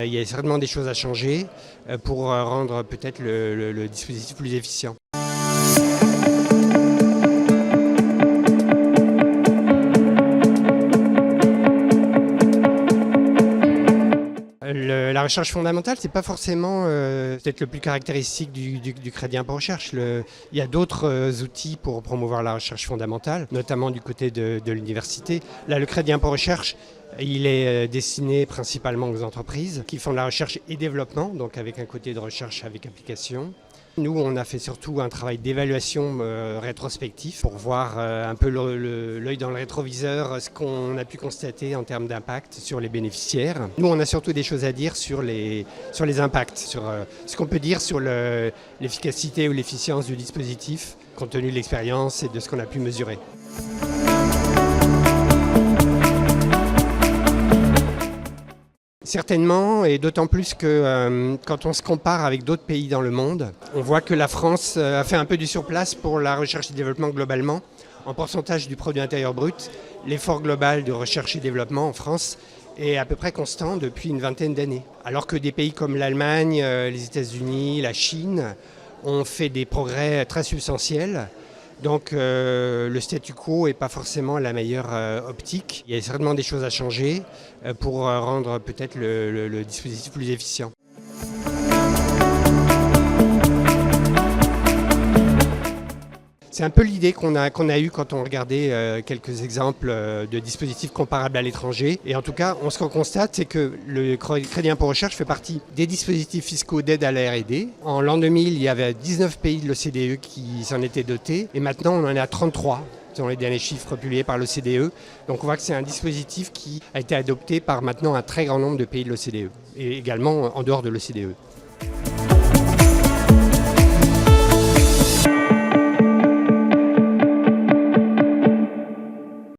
Il y a certainement des choses à changer pour rendre peut-être le dispositif plus efficient. La recherche fondamentale, c'est pas forcément peut-être le plus caractéristique du crédit impôt recherche. Il y a d'autres outils pour promouvoir la recherche fondamentale, notamment du côté de l'université. Là, le crédit impôt recherche, il est destiné principalement aux entreprises qui font de la recherche et développement, donc avec un côté de recherche avec application. Nous, on a fait surtout un travail d'évaluation rétrospectif pour voir un peu l'œil dans le rétroviseur, ce qu'on a pu constater en termes d'impact sur les bénéficiaires. Nous, on a surtout des choses à dire sur les impacts, sur ce qu'on peut dire sur l'efficacité ou l'efficience du dispositif, compte tenu de l'expérience et de ce qu'on a pu mesurer. Certainement, et d'autant plus que quand on se compare avec d'autres pays dans le monde, on voit que la France a fait un peu du surplace pour la recherche et développement globalement. En pourcentage du produit intérieur brut, l'effort global de recherche et développement en France est à peu près constant depuis une vingtaine d'années. Alors que des pays comme l'Allemagne, les États-Unis, la Chine ont fait des progrès très substantiels. Donc le statu quo n'est pas forcément la meilleure optique. Il y a certainement des choses à changer pour rendre peut-être le dispositif plus efficient. C'est un peu l'idée qu'on a eue quand on regardait quelques exemples de dispositifs comparables à l'étranger. Et en tout cas, ce qu'on constate, c'est que le crédit impôt recherche fait partie des dispositifs fiscaux d'aide à la R&D. En l'an 2000, il y avait 19 pays de l'OCDE qui s'en étaient dotés. Et maintenant, on en est à 33, selon les derniers chiffres publiés par l'OCDE. Donc on voit que c'est un dispositif qui a été adopté par maintenant un très grand nombre de pays de l'OCDE. Et également en dehors de l'OCDE.